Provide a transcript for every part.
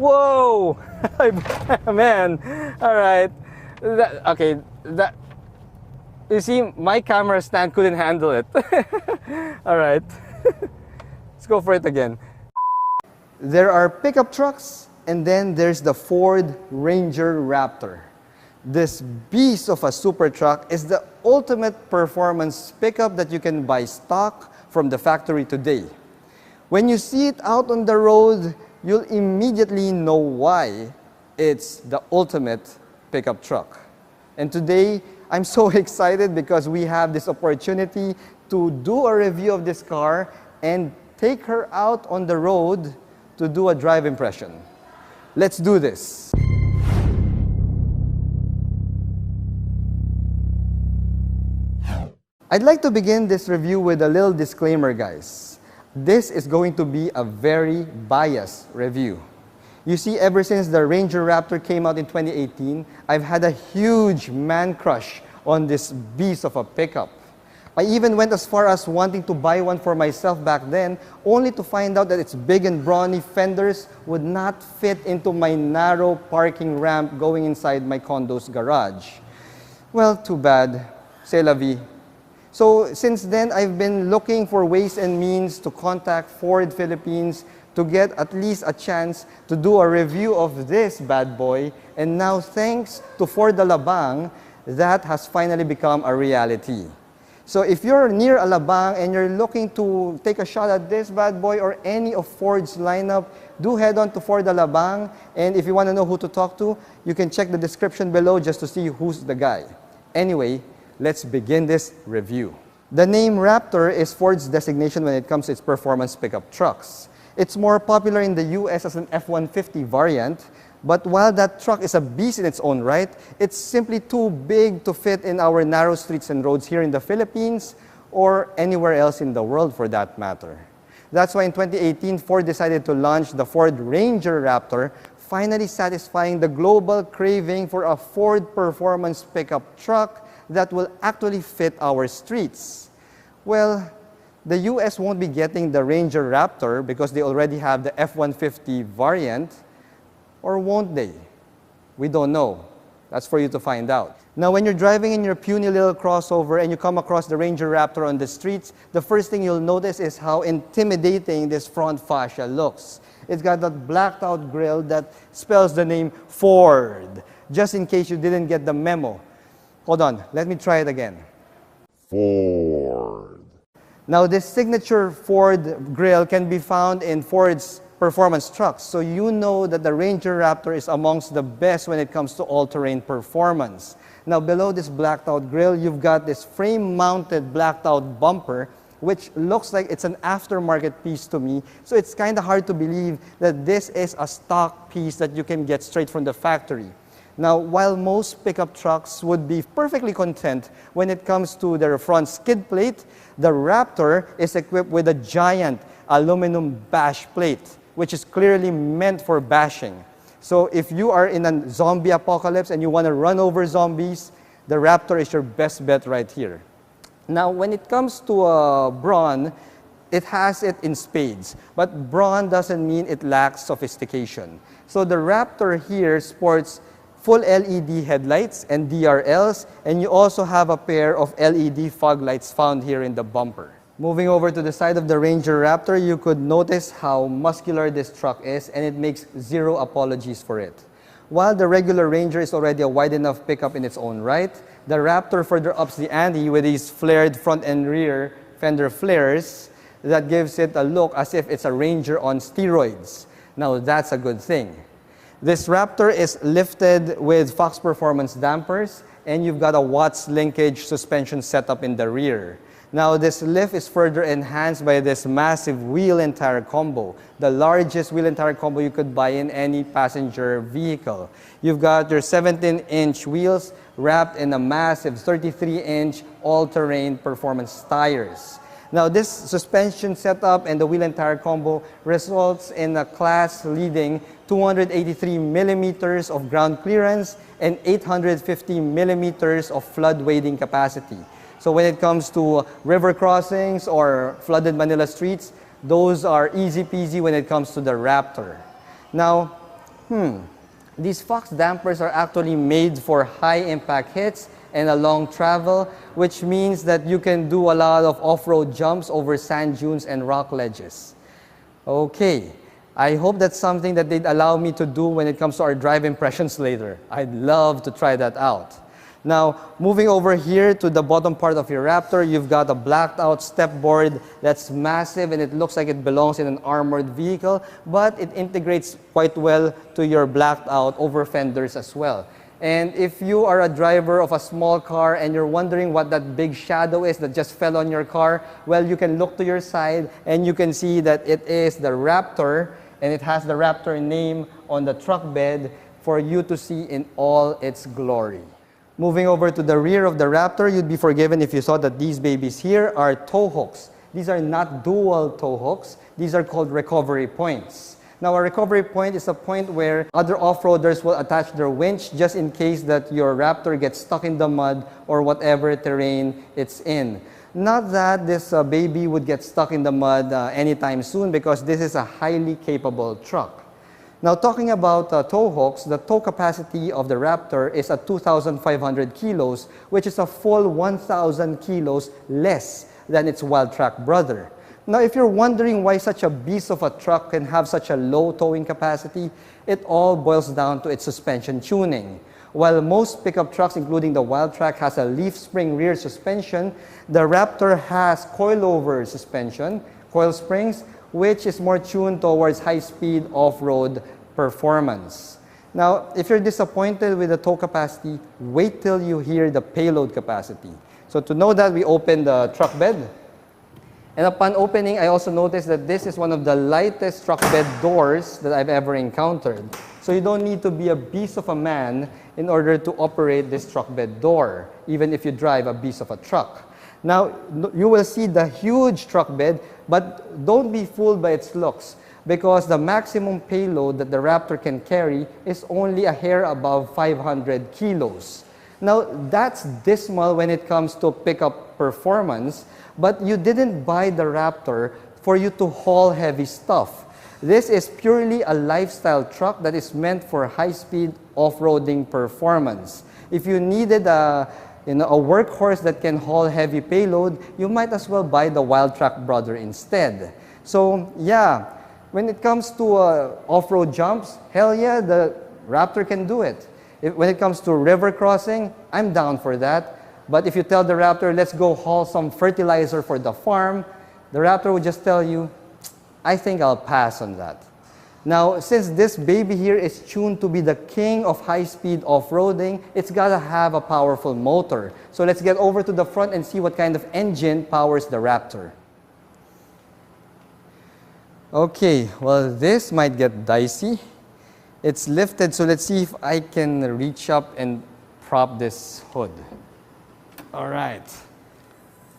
Whoa! Man, all right. Okay, you see, my camera stand couldn't handle it. All right, let's go for it again. There are pickup trucks, and then there's the Ford Ranger Raptor. This beast of a super truck is the ultimate performance pickup that you can buy stock from the factory today. When you see it out on the road, you'll immediately know why it's the ultimate pickup truck. And today, I'm so excited because we have this opportunity to do a review of this car and take her out on the road to do a drive impression. Let's do this. I'd like to begin this review with a little disclaimer, guys. This is going to be a very biased review. You see, ever since the Ranger Raptor came out in 2018, I've had a huge man crush on this beast of a pickup. I even went as far as wanting to buy one for myself back then, only to find out that its big and brawny fenders would not fit into my narrow parking ramp going inside my condo's garage. Well, too bad. C'est la vie. So since then, I've been looking for ways and means to contact Ford Philippines to get at least a chance to do a review of this bad boy. And now, thanks to Ford Alabang, that has finally become a reality. So if you're near Alabang and you're looking to take a shot at this bad boy or any of Ford's lineup, do head on to Ford Alabang. And if you want to know who to talk to, you can check the description below just to see who's the guy. Anyway, let's begin this review. The name Raptor is Ford's designation when it comes to its performance pickup trucks. It's more popular in the US as an F150 variant, but while that truck is a beast in its own right, it's simply too big to fit in our narrow streets and roads here in the Philippines or anywhere else in the world for that matter. That's why in 2018, Ford decided to launch the Ford Ranger Raptor, finally satisfying the global craving for a Ford performance pickup truck that will actually fit our streets. Well, the US won't be getting the Ranger Raptor because they already have the F150 variant, or won't they? We don't know. That's for you to find out. Now, when you're driving in your puny little crossover and you come across the Ranger Raptor on the streets, the first thing you'll notice is how intimidating this front fascia looks. It's got that blacked out grille that spells the name Ford, just in case you didn't get the memo. Hold on, let me try it again. Ford. Now, this signature Ford grille can be found in Ford's performance trucks, so you know that the Ranger Raptor is amongst the best when it comes to all-terrain performance. Now, below this blacked-out grille, you've got this frame-mounted blacked-out bumper, which looks like it's an aftermarket piece to me, so it's kind of hard to believe that this is a stock piece that you can get straight from the factory. Now, while most pickup trucks would be perfectly content when it comes to their front skid plate, the Raptor is equipped with a giant aluminum bash plate, which is clearly meant for bashing. So if you are in a zombie apocalypse and you want to run over zombies, the Raptor is your best bet right here. Now, when it comes to brawn, it has it in spades, but brawn doesn't mean it lacks sophistication. So the Raptor here sports full LED headlights and DRLs, and you also have a pair of LED fog lights found here in the bumper. Moving over to the side of the Ranger Raptor, you could notice how muscular this truck is, and it makes zero apologies for it. While the regular Ranger is already a wide enough pickup in its own right, the Raptor further ups the ante with these flared front and rear fender flares that gives it a look as if it's a Ranger on steroids. Now, that's a good thing. This Raptor is lifted with Fox Performance dampers, and you've got a Watts linkage suspension setup in the rear. Now, this lift is further enhanced by this massive wheel and tire combo, the largest wheel and tire combo you could buy in any passenger vehicle. You've got your 17-inch wheels wrapped in a massive 33-inch all-terrain performance tires. Now, this suspension setup and the wheel and tire combo results in a class-leading 283 millimeters of ground clearance and 850 millimeters of flood wading capacity. So when it comes to river crossings or flooded Manila streets, those are easy peasy when it comes to the Raptor. Now, These Fox dampers are actually made for high impact hits and a long travel, which means that you can do a lot of off-road jumps over sand dunes and rock ledges. Okay, I hope that's something that they'd allow me to do when it comes to our drive impressions later. I'd love to try that out. Now, moving over here to the bottom part of your Raptor, you've got a blacked out step board that's massive and it looks like it belongs in an armored vehicle, but it integrates quite well to your blacked out over fenders as well. And if you are a driver of a small car and you're wondering what that big shadow is that just fell on your car, well, you can look to your side and you can see that it is the Raptor, and it has the Raptor name on the truck bed for you to see in all its glory. Moving over to the rear of the Raptor, you'd be forgiven if you saw that these babies here are tow hooks. These are not dual tow hooks. These are called recovery points. Now, a recovery point is a point where other off-roaders will attach their winch just in case that your Raptor gets stuck in the mud or whatever terrain it's in. Not that this baby would get stuck in the mud anytime soon, because this is a highly capable truck. Now, talking about tow hooks, the tow capacity of the Raptor is at 2,500 kilos, which is a full 1,000 kilos less than its Wildtrak brother. Now, if you're wondering why such a beast of a truck can have such a low towing capacity, it all boils down to its suspension tuning. While most pickup trucks, including the Wildtrak, has a leaf spring rear suspension, the Raptor has coilover suspension, coil springs, which is more tuned towards high-speed off-road performance. Now, if you're disappointed with the tow capacity, wait till you hear the payload capacity. So to know that, we open the truck bed. And upon opening, I also noticed that this is one of the lightest truck bed doors that I've ever encountered. So you don't need to be a beast of a man in order to operate this truck bed door, even if you drive a beast of a truck. Now, you will see the huge truck bed, but don't be fooled by its looks, because the maximum payload that the Raptor can carry is only a hair above 500 kilos. Now, that's dismal when it comes to pickup performance, but you didn't buy the Raptor for you to haul heavy stuff. This is purely a lifestyle truck that is meant for high-speed off-roading performance. If you needed a workhorse that can haul heavy payload, you might as well buy the Wildtrak brother instead. So yeah, when it comes to off-road jumps, hell yeah, the Raptor can do it. When it comes to river crossing, I'm down for that. But if you tell the Raptor, let's go haul some fertilizer for the farm, the Raptor will just tell you, I think I'll pass on that. Now, since this baby here is tuned to be the king of high-speed off-roading, it's got to have a powerful motor. So let's get over to the front and see what kind of engine powers the Raptor. Okay, well, this might get dicey. It's lifted, so let's see if I can reach up and prop this hood. All right.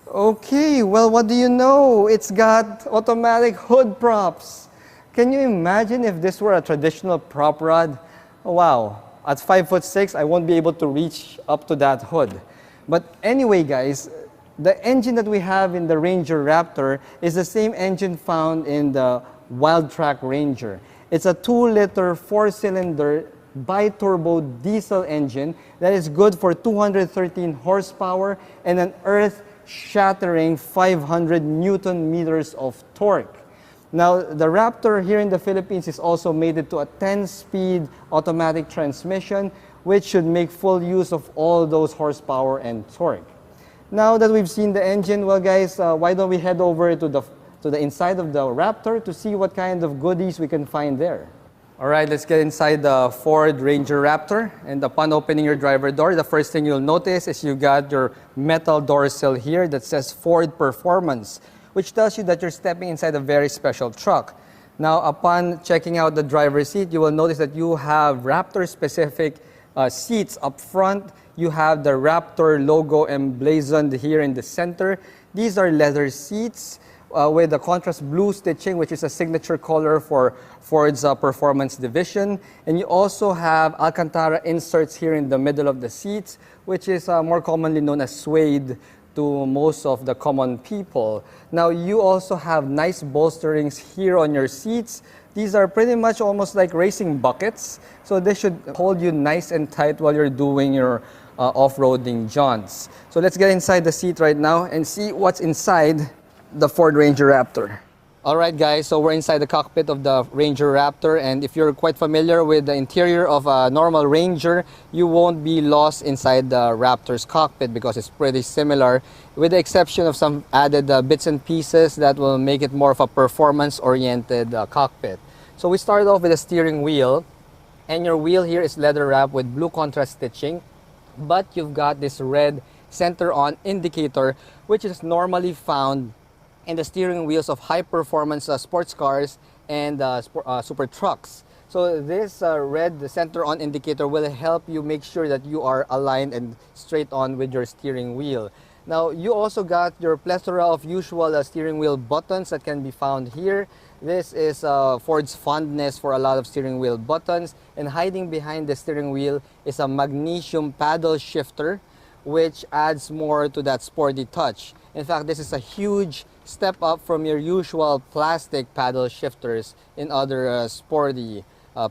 Okay, well, what do you know? It's got automatic hood props. Can you imagine if this were a traditional prop rod? Oh, wow, at 5'6", I won't be able to reach up to that hood. But anyway, guys, the engine that we have in the Ranger Raptor is the same engine found in the Wildtrak Ranger. It's a 2-liter, 4-cylinder biturbo diesel engine that is good for 213 horsepower and an earth-shattering 500 Newton meters of torque. Now, the Raptor here in the Philippines is also mated to a 10-speed automatic transmission, which should make full use of all those horsepower and torque. Now that we've seen the engine, well guys, why don't we head over to the inside of the Raptor to see what kind of goodies we can find there. All right, let's get inside the Ford Ranger Raptor. And upon opening your driver door, the first thing you'll notice is you got your metal door sill here that says Ford Performance, which tells you that you're stepping inside a very special truck. Now, upon checking out the driver's seat, you will notice that you have Raptor-specific seats up front. You have the Raptor logo emblazoned here in the center. These are leather seats with the contrast blue stitching, which is a signature color for Ford's performance division. And you also have Alcantara inserts here in the middle of the seats, which is more commonly known as suede to most of the common people. Now, you also have nice bolsterings here on your seats These are pretty much almost like racing buckets, so they should hold you nice and tight while you're doing your off-roading jaunts. So let's get inside the seat right now and see what's inside the Ford Ranger Raptor. Alright guys, so we're inside the cockpit of the Ranger Raptor, and if you're quite familiar with the interior of a normal Ranger, you won't be lost inside the Raptor's cockpit because it's pretty similar, with the exception of some added bits and pieces that will make it more of a performance-oriented cockpit. So we start off with a steering wheel, and your wheel here is leather wrapped with blue contrast stitching, but you've got this red center-on indicator, which is normally found in the steering wheels of high-performance sports cars and super trucks. So this red center-on indicator will help you make sure that you are aligned and straight on with your steering wheel. Now, you also got your plethora of usual steering wheel buttons that can be found here. This is Ford's fondness for a lot of steering wheel buttons, and hiding behind the steering wheel is a magnesium paddle shifter, which adds more to that sporty touch. In fact, this is a huge step up from your usual plastic paddle shifters in other sporty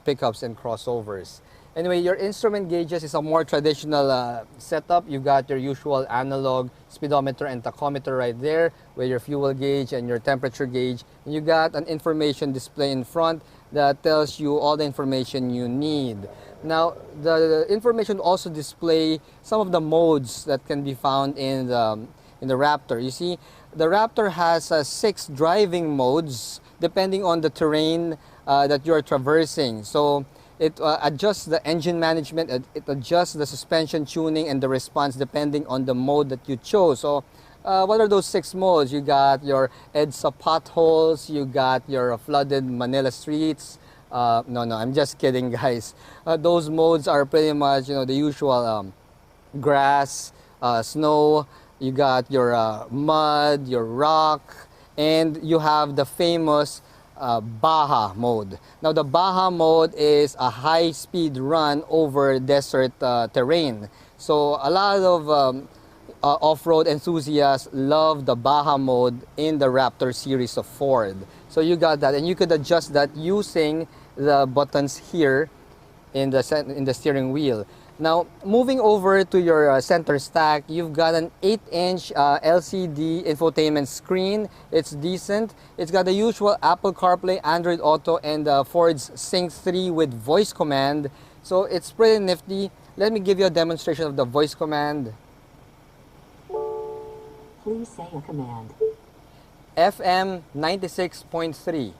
pickups and crossovers. Anyway, your instrument gauges is a more traditional setup. You've got your usual analog speedometer and tachometer right there with your fuel gauge and your temperature gauge. And you got an information display in front that tells you all the information you need. Now, the information also display some of the modes that can be found in the Raptor. You see, the Raptor has 6 driving modes depending on the terrain that you're traversing. So it adjusts the engine management, it adjusts the suspension tuning and the response depending on the mode that you chose. So what are those 6 modes? You got your EDSA potholes, you got your flooded Manila streets. No, I'm just kidding, guys. Those modes are pretty much, the usual grass, snow. You got your mud, your rock, and you have the famous baja mode. Now, the baja mode is a high-speed run over desert terrain. So a lot of off-road enthusiasts love the baja mode in the Raptor series of Ford. So you got that, and you could adjust that using the buttons here in the steering wheel. Now, moving over to your center stack, you've got an 8-inch LCD infotainment screen. It's decent. It's got the usual Apple CarPlay, Android Auto, and Ford's Sync 3 with voice command. So it's pretty nifty. Let me give you a demonstration of the voice command. Please say a command. FM 96.3.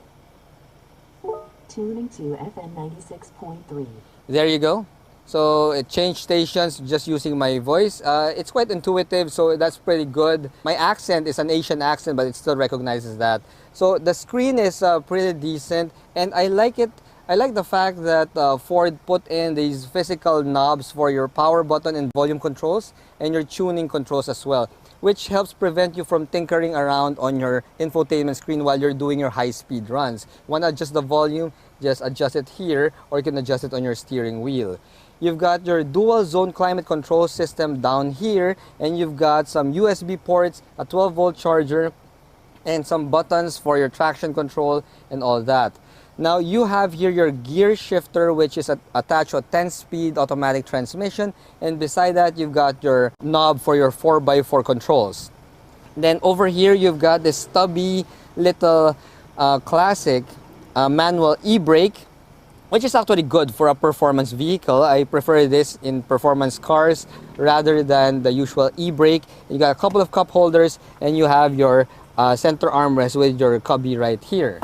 Tuning to FM 96.3. There you go. So it changed stations just using my voice. It's quite intuitive, so that's pretty good. My accent is an Asian accent, but it still recognizes that. So the screen is pretty decent, and I like it. I like the fact that Ford put in these physical knobs for your power button and volume controls and your tuning controls as well, which helps prevent you from tinkering around on your infotainment screen while you're doing your high-speed runs. Want to adjust the volume? Just adjust it here, or you can adjust it on your steering wheel. You've got your dual zone climate control system down here, and you've got some USB ports, a 12-volt charger, and some buttons for your traction control and all that. Now you have here your gear shifter, which is attached to a 10-speed automatic transmission, and beside that you've got your knob for your 4x4 controls. Then over here you've got this stubby little classic manual e-brake, which is actually good for a performance vehicle. I prefer this in performance cars rather than the usual e-brake. You got a couple of cup holders, and you have your center armrest with your cubby right here.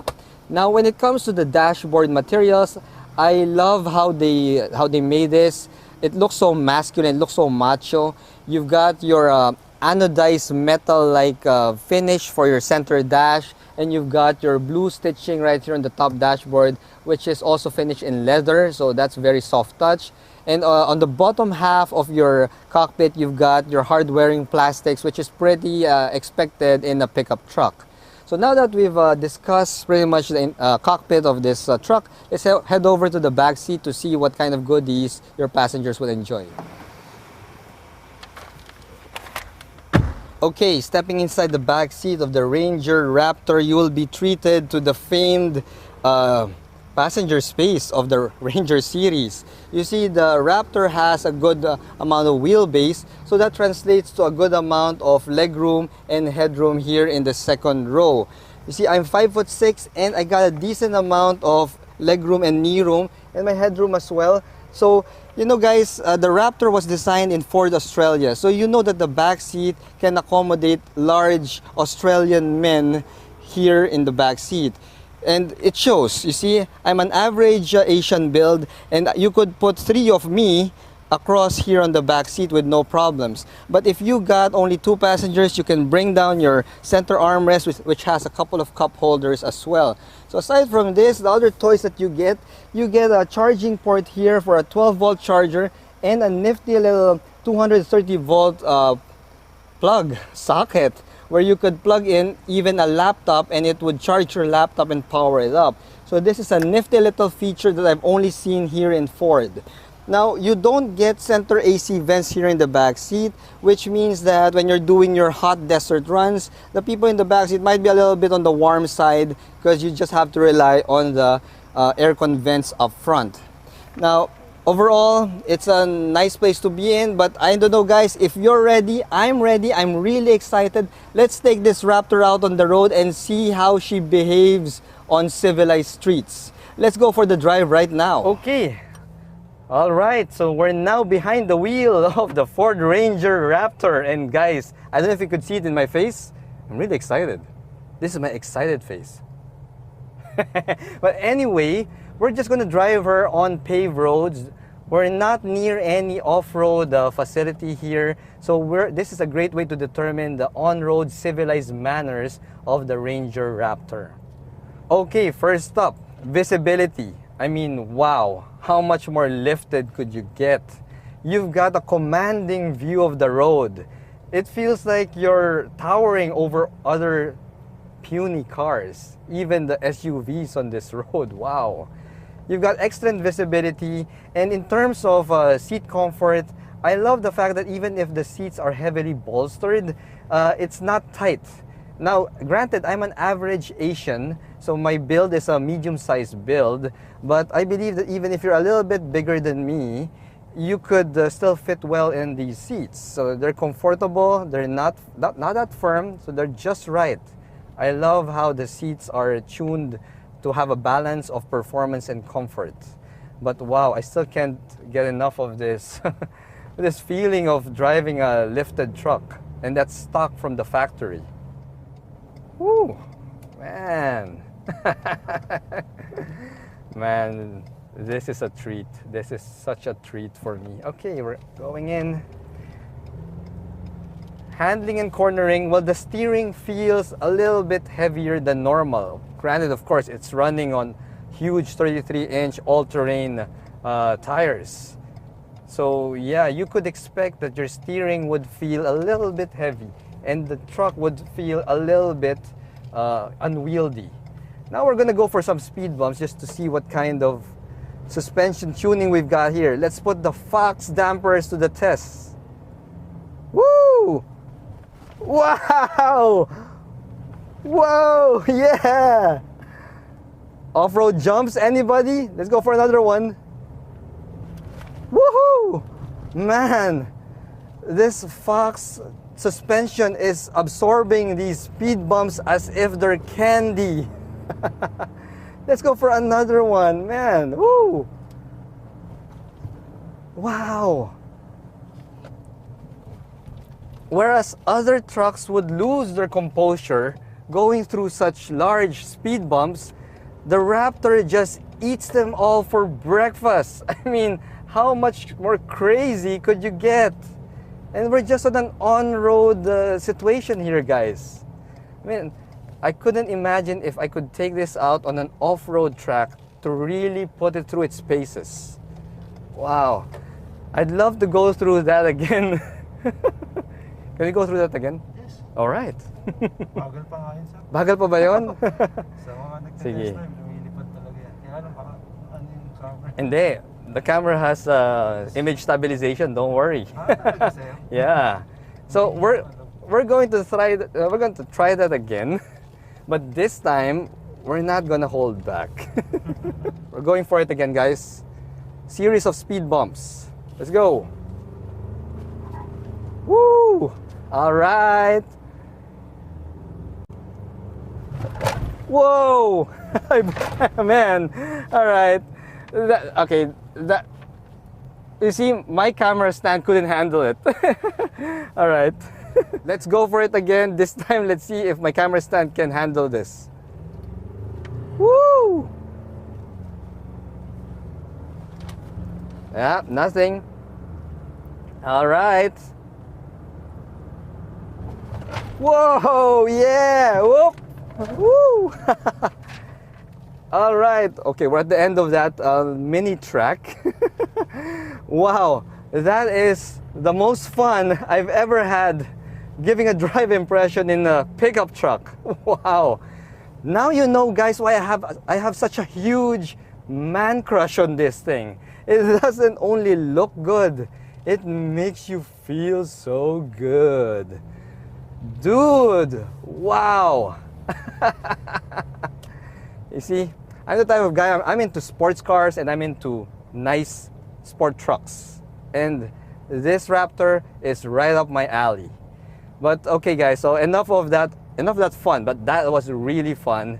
Now, when it comes to the dashboard materials, I love how they made this. It looks so masculine, it looks so macho. You've got your anodized metal-like finish for your center dash, and you've got your blue stitching right here on the top dashboard, which is also finished in leather, so that's very soft touch. And on the bottom half of your cockpit, you've got your hard-wearing plastics, which is pretty expected in a pickup truck. So now that we've discussed pretty much the cockpit of this truck, let's head over to the back seat to see what kind of goodies your passengers will enjoy. Okay, stepping inside the back seat of the Ranger Raptor, you will be treated to the famed passenger space of the Ranger series. You see, the Raptor has a good amount of wheelbase, so that translates to a good amount of legroom and headroom here in the second row. You see, I'm 5'6" and I got a decent amount of legroom and knee room and my headroom as well. So, you know guys, the Raptor was designed in Ford Australia. So you know that the back seat can accommodate large Australian men here in the back seat. And it shows. You see, I'm an average Asian build and you could put 3 of me across here on the back seat with no problems. But if you got only 2 passengers, you can bring down your center armrest, which has a couple of cup holders as well. So aside from this, the other toys that you get a charging port here for a 12-volt charger and a nifty little 230-volt plug socket where you could plug in even a laptop and it would charge your laptop and power it up. So this is a nifty little feature that I've only seen here in Ford. Now, you don't get center AC vents here in the back seat, which means that when you're doing your hot desert runs, the people in the back seat might be a little bit on the warm side because you just have to rely on the aircon vents up front. Now, overall, it's a nice place to be in, but I don't know guys, if you're ready, I'm really excited. Let's take this Raptor out on the road and see how she behaves on civilized streets. Let's go for the drive right now. Okay. Alright, so we're now behind the wheel of the Ford Ranger Raptor. And guys, I don't know if you could see it in my face. I'm really excited. This is my excited face. But anyway, we're just going to drive her on paved roads. We're not near any off-road facility here. So this is a great way to determine the on-road civilized manners of the Ranger Raptor. Okay, first up, visibility. I mean, wow, how much more lifted could you get? You've got a commanding view of the road. It feels like you're towering over other puny cars, even the SUVs on this road. Wow. You've got excellent visibility, and in terms of seat comfort, I love the fact that even if the seats are heavily bolstered, it's not tight. Now, granted, I'm an average Asian, so my build is a medium-sized build, but I believe that even if you're a little bit bigger than me, you could still fit well in these seats. So they're comfortable, they're not that firm, so they're just right. I love how the seats are tuned to have a balance of performance and comfort. But wow, I still can't get enough of this, this feeling of driving a lifted truck, and that's stock from the factory. Woo, man. Man, this is a treat. This is such a treat for me. Okay, we're going in. Handling and cornering, well, the steering feels a little bit heavier than normal. Granted, of course, it's running on huge 33-inch all-terrain tires. So yeah, you could expect that your steering would feel a little bit heavy and the truck would feel a little bit unwieldy. Now we're gonna go for some speed bumps just to see what kind of suspension tuning we've got here. Let's put the Fox dampers to the test. Woo! Wow! Whoa! Yeah! Off-road jumps, anybody? Let's go for another one. Woohoo! Man, this Fox suspension is absorbing these speed bumps as if they're candy. Let's go for another one, man. Woo! Wow! Whereas other trucks would lose their composure going through such large speed bumps, the Raptor just eats them all for breakfast. I mean, how much more crazy could you get? And we're just on an on-road situation here, guys. I mean, I couldn't imagine if I could take this out on an off-road track to really put it through its paces. Wow. I'd love to go through that again. Can we go through that again? Yes. Alright. Bagal pa nga yun, sir. Bagal pa ba yun? Sa mga Sige. nagtitest time, lumilipad talaga yan. Kaya lang, baka ano yung camera. Hindi. The camera has image stabilization. Don't worry. Talaga sa'yo? Yeah. So we're going to try that again, but this time we're not gonna hold back. We're going for it again, guys. Series of speed bumps. Let's go. Woo! All right. Whoa! Man. All right. Okay. You see, my camera stand couldn't handle it. All right. Let's go for it again. This time, let's see if my camera stand can handle this. Woo! Yeah, nothing. All right. Whoa! Yeah! Whoop! Woo! All right. Okay, we're at the end of that mini track. Wow, that is the most fun I've ever had giving a drive impression in a pickup truck. Wow. Now you know, guys, why I have such a huge man crush on this thing. It doesn't only look good, it makes you feel so good. Dude, wow. You see, I'm the type of guy, I'm into sports cars and I'm into nice sport trucks. And this Raptor is right up my alley. But okay guys, so enough of that fun, but that was really fun.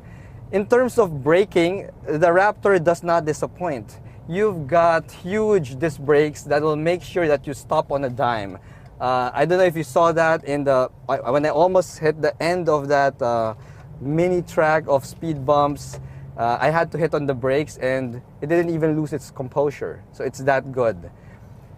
In terms of braking, the Raptor does not disappoint. You've got huge disc brakes that will make sure that you stop on a dime. I don't know if you saw that when I almost hit the end of that mini track of speed bumps. I had to hit on the brakes and it didn't even lose its composure. So it's that good.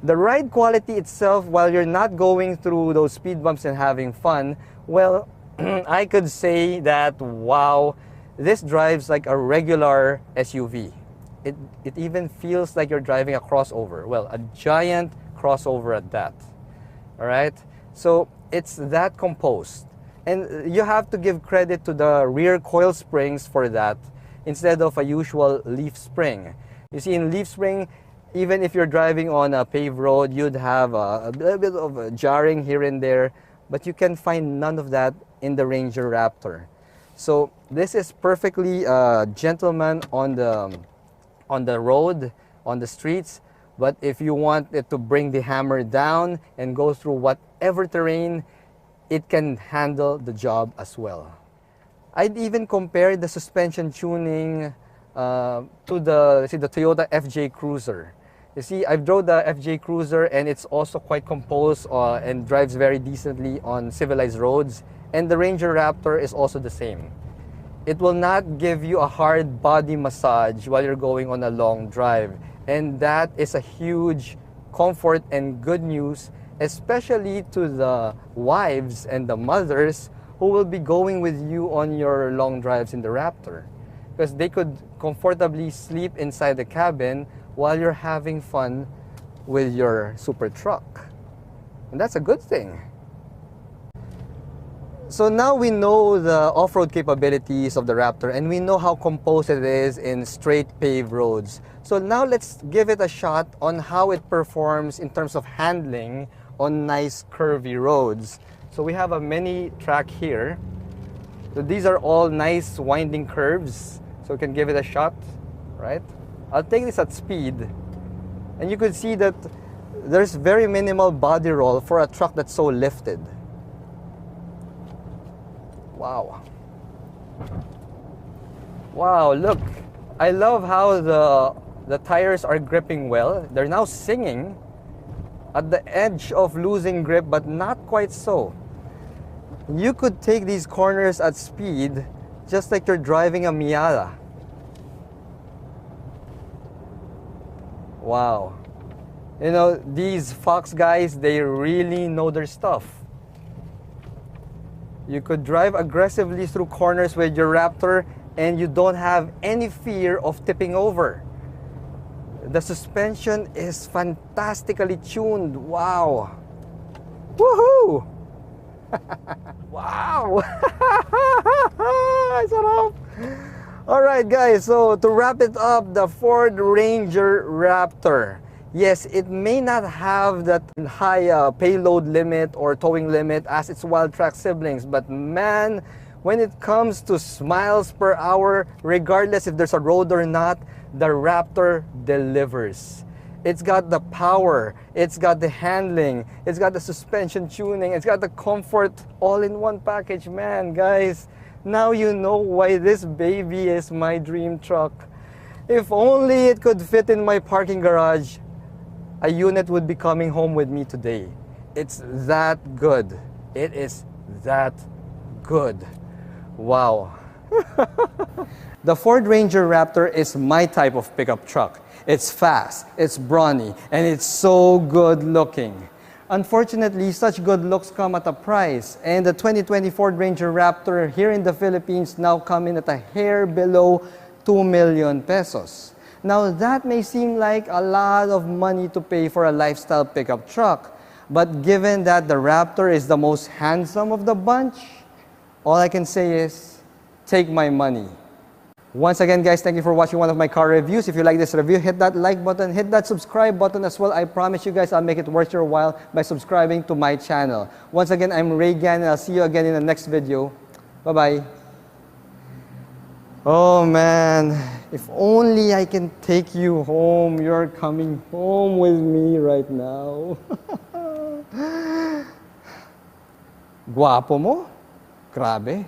The ride quality itself, while you're not going through those speed bumps and having fun, well, I could say that, wow, this drives like a regular SUV. It even feels like you're driving a crossover. Well, a giant crossover at that. All right? So it's that composed. And you have to give credit to the rear coil springs for that instead of a usual leaf spring. You see, in leaf spring, even if you're driving on a paved road, you'd have a little bit of a jarring here and there, but you can find none of that in the Ranger Raptor. So this is perfectly gentleman on the road, on the streets, but if you want it to bring the hammer down and go through whatever terrain, it can handle the job as well. I'd even compare the suspension tuning to the Toyota FJ Cruiser. You see, I've drove the FJ Cruiser and it's also quite composed and drives very decently on civilized roads. And the Ranger Raptor is also the same. It will not give you a hard body massage while you're going on a long drive. And that is a huge comfort and good news, especially to the wives and the mothers who will be going with you on your long drives in the Raptor. Because they could comfortably sleep inside the cabin while you're having fun with your super truck. And that's a good thing. So now we know the off-road capabilities of the Raptor and we know how composed it is in straight paved roads. So now let's give it a shot on how it performs in terms of handling on nice curvy roads. So we have a mini track here. So these are all nice winding curves. So we can give it a shot, right? I'll take this at speed. And you could see that there's very minimal body roll for a truck that's so lifted. Wow. Wow, look. I love how the tires are gripping well. They're now singing at the edge of losing grip, but not quite so. You could take these corners at speed just like you're driving a Miata. Wow. You know, these Fox guys, they really know their stuff. You could drive aggressively through corners with your Raptor and you don't have any fear of tipping over. The suspension is fantastically tuned. Wow. Woohoo! Wow! Sarap! Alright guys, so to wrap it up, the Ford Ranger Raptor. Yes, it may not have that high payload limit or towing limit as its Wildtrak siblings, but man, When it comes to miles per hour, regardless if there's a road or not, the Raptor delivers. It's got the power, it's got the handling, it's got the suspension tuning, it's got the comfort all in one package. Man, guys, now you know why this baby is my dream truck. If only it could fit in my parking garage, a unit would be coming home with me today. It's that good. It is that good. Wow. The Ford Ranger Raptor is my type of pickup truck. It's fast, it's brawny, and it's so good looking. Unfortunately, such good looks come at a price, and the 2020 Ford Ranger Raptor here in the Philippines now come in at a hair below 2 million pesos. Now that may seem like a lot of money to pay for a lifestyle pickup truck, but given that the Raptor is the most handsome of the bunch, all I can say is, take my money. Once again, guys, thank you for watching one of my car reviews. If you like this review, hit that like button, hit that subscribe button as well. I promise you guys I'll make it worth your while by subscribing to my channel. Once again, I'm Reagan, and I'll see you again in the next video. Bye-bye. Oh man, if only I can take you home. You're coming home with me right now. Guwapo mo? Grabe.